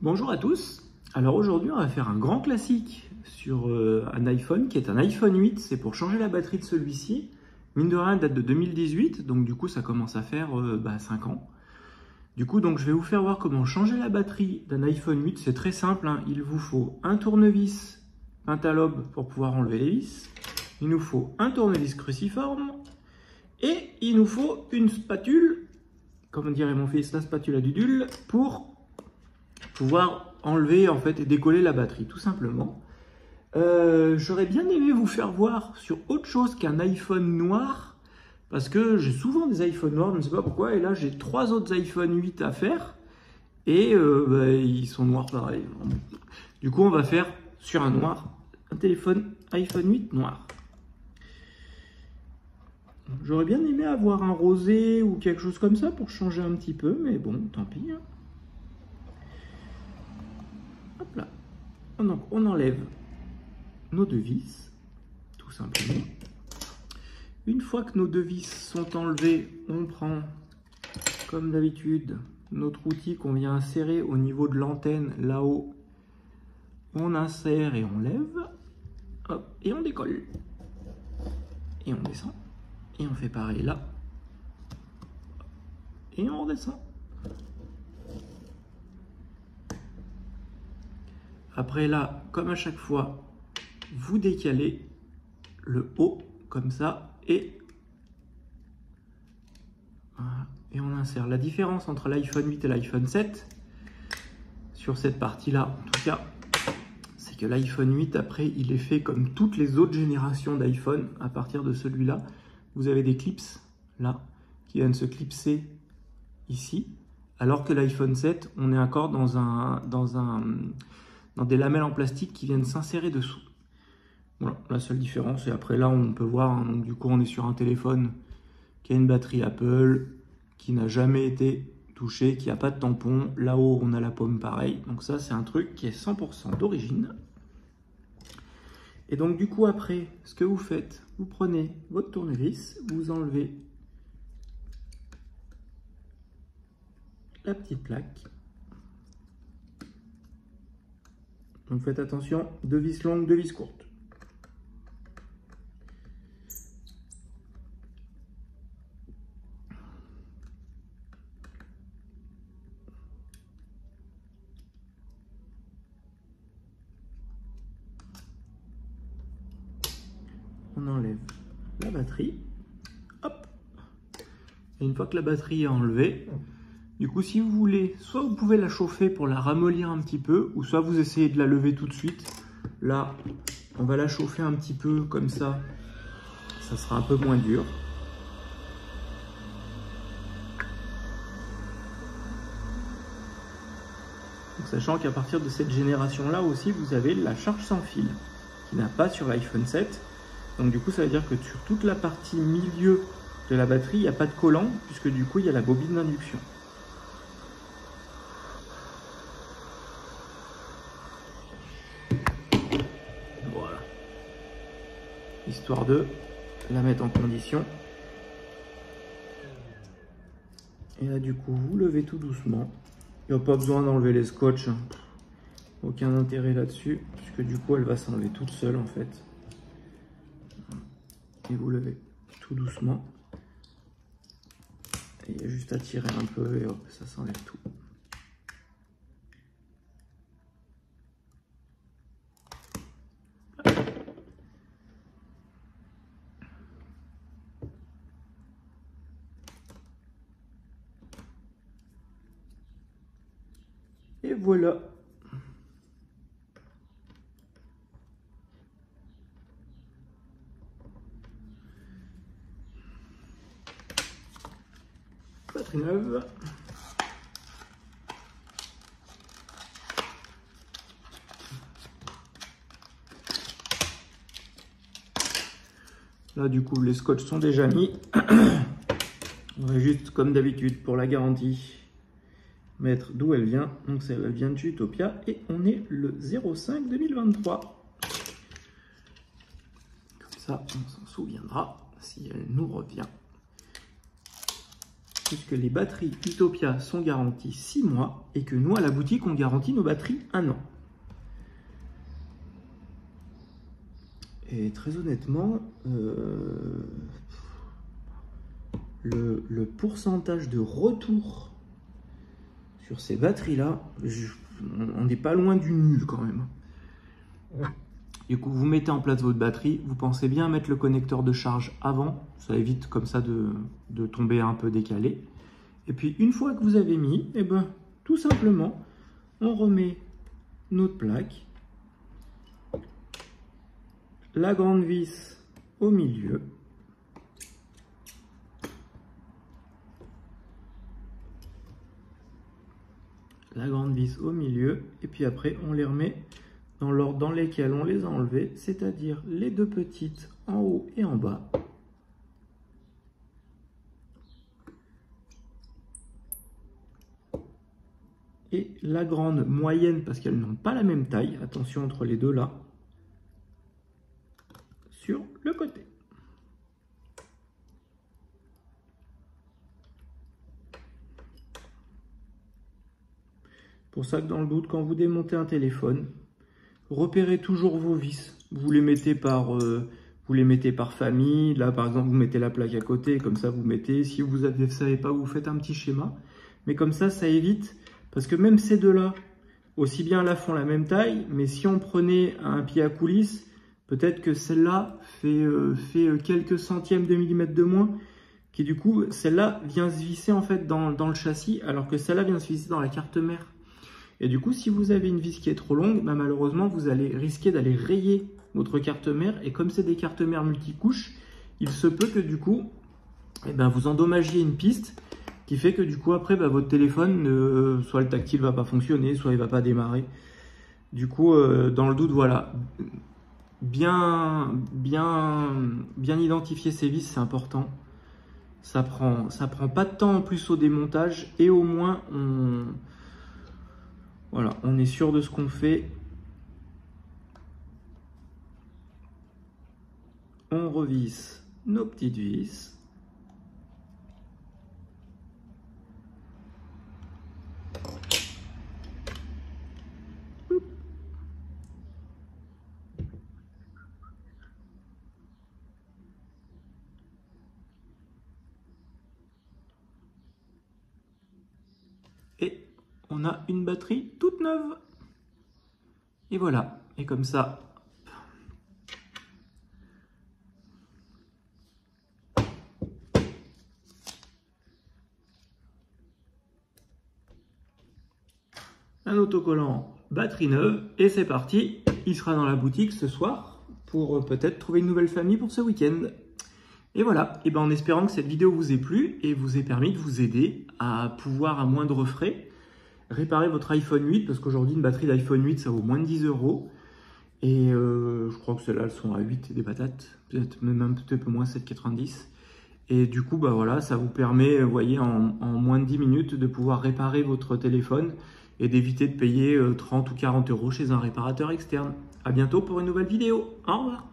Bonjour à tous. Alors aujourd'hui on va faire un grand classique sur un iPhone qui est un iPhone 8. C'est pour changer la batterie de celui-ci. Mine de rien, date de 2018, donc du coup ça commence à faire 5 ans. Du coup donc je vais vous faire voir comment changer la batterie d'un iPhone 8. C'est très simple, hein. Il vous faut un tournevis pentalobe pour pouvoir enlever les vis. Il nous faut un tournevis cruciforme et il nous faut une spatule, comme dirait mon fils, la spatule à dudule, pour pouvoir enlever en fait et décoller la batterie, tout simplement. J'aurais bien aimé vous faire voir sur autre chose qu'un iPhone noir, parce que j'ai souvent des iPhones noirs, je ne sais pas pourquoi, et là j'ai 3 autres iPhone 8 à faire, et ils sont noirs pareil. Du coup on va faire sur un noir, un téléphone iPhone 8 noir. J'aurais bien aimé avoir un rosé ou quelque chose comme ça pour changer un petit peu, mais bon, tant pis. Hein. Hop là. Donc on enlève nos deux vis, tout simplement. Une fois que nos deux vis sont enlevées, on prend, comme d'habitude, notre outil qu'on vient insérer au niveau de l'antenne, là-haut. On insère et on lève, hop, et on décolle. Et on descend. Et on fait pareil là. Et on redescend. Après là, comme à chaque fois, vous décalez le haut comme ça et on insère. La différence entre l'iPhone 8 et l'iPhone 7 sur cette partie-là, en tout cas, c'est que l'iPhone 8 après il est fait comme toutes les autres générations d'iPhone. À partir de celui-là, vous avez des clips là qui viennent se clipser ici, alors que l'iPhone 7, on est encore dans des lamelles en plastique qui viennent s'insérer dessous. Voilà, la seule différence. Et après là, on peut voir, hein, donc du coup, on est sur un téléphone qui a une batterie Apple, qui n'a jamais été touché, qui n'a pas de tampon. Là-haut, on a la pomme pareil. Donc ça, c'est un truc qui est 100% d'origine. Et donc du coup, après, ce que vous faites, vous prenez votre tournevis, vous enlevez la petite plaque. Donc faites attention, 2 vis longues, 2 vis courtes. On enlève la batterie. Hop. Et une fois que la batterie est enlevée, du coup, si vous voulez, soit vous pouvez la chauffer pour la ramollir un petit peu, ou soit vous essayez de la lever tout de suite. Là, on va la chauffer un petit peu comme ça. Ça sera un peu moins dur. Donc, sachant qu'à partir de cette génération-là aussi, vous avez la charge sans fil, qui n'a pas sur l'iPhone 7. Donc du coup, ça veut dire que sur toute la partie milieu de la batterie, il n'y a pas de collant, puisque du coup, il y a la bobine d'induction. Voilà. Histoire de la mettre en condition. Et là, du coup, vous levez tout doucement. Il n'y a pas besoin d'enlever les scotch. Aucun intérêt là-dessus, puisque du coup, elle va s'enlever toute seule, en fait. Et vous levez tout doucement. Et il y a juste à tirer un peu et hop, ça s'enlève tout. Et voilà. Batterie neuve. Là, du coup, les scotch sont déjà mis. On va juste, comme d'habitude, pour la garantie, mettre d'où elle vient. Donc, ça vient de chez Utopia et on est le 05 2023. Comme ça, on s'en souviendra si elle nous revient. puisque les batteries Utopia sont garanties 6 mois et que nous, à la boutique, on garantit nos batteries 1 an. Et très honnêtement, le pourcentage de retour sur ces batteries-là, on n'est pas loin du nul quand même. Du coup, vous mettez en place votre batterie, vous pensez bien à mettre le connecteur de charge avant, ça évite comme ça de tomber un peu décalé. Et puis une fois que vous avez mis, eh ben, tout simplement, on remet notre plaque, la grande vis au milieu, et puis après on les remet dans l'ordre dans lesquels on les a enlevés, c'est-à-dire les deux petites en haut et en bas. Et la grande moyenne, parce qu'elles n'ont pas la même taille, attention entre les deux là, sur le côté. Pour ça que dans le doute, quand vous démontez un téléphone, repérez toujours vos vis. Vous les mettez par famille. Là, par exemple, vous mettez la plaque à côté, comme ça vous mettez. Si vous ne savez pas, vous faites un petit schéma. Mais comme ça évite, parce que même ces deux-là, aussi bien là font la même taille, mais si on prenait un pied à coulisse, peut-être que celle-là fait quelques centièmes de millimètre de moins, qui du coup, celle-là vient se visser en fait dans le châssis, alors que celle-là vient se visser dans la carte mère. Et du coup, si vous avez une vis qui est trop longue, bah, malheureusement, vous allez risquer d'aller rayer votre carte mère. Et comme c'est des cartes mères multicouches, il se peut que du coup, eh ben, vous endommagiez une piste qui fait que du coup, après, bah, votre téléphone, soit le tactile va pas fonctionner, soit il va pas démarrer. Du coup, dans le doute, voilà, bien identifier ces vis, c'est important. Ça prend pas de temps en plus au démontage et au moins voilà, on est sûr de ce qu'on fait. On revisse nos petites vis. Et on a une batterie toute neuve. Et voilà. Et comme ça, un autocollant batterie neuve. Et c'est parti. Il sera dans la boutique ce soir pour peut-être trouver une nouvelle famille pour ce week-end. Et voilà. Et ben en espérant que cette vidéo vous ait plu et vous ait permis de vous aider à pouvoir à moindre frais réparer votre iPhone 8, parce qu'aujourd'hui une batterie d'iPhone 8 ça vaut moins de 10 €. Et je crois que celles-là elles sont à 8 des patates, peut-être même un peu moins, 7,90. Et du coup bah voilà, ça vous permet, vous voyez, en moins de 10 minutes de pouvoir réparer votre téléphone et d'éviter de payer 30 ou 40 € chez un réparateur externe. À bientôt pour une nouvelle vidéo. Au revoir.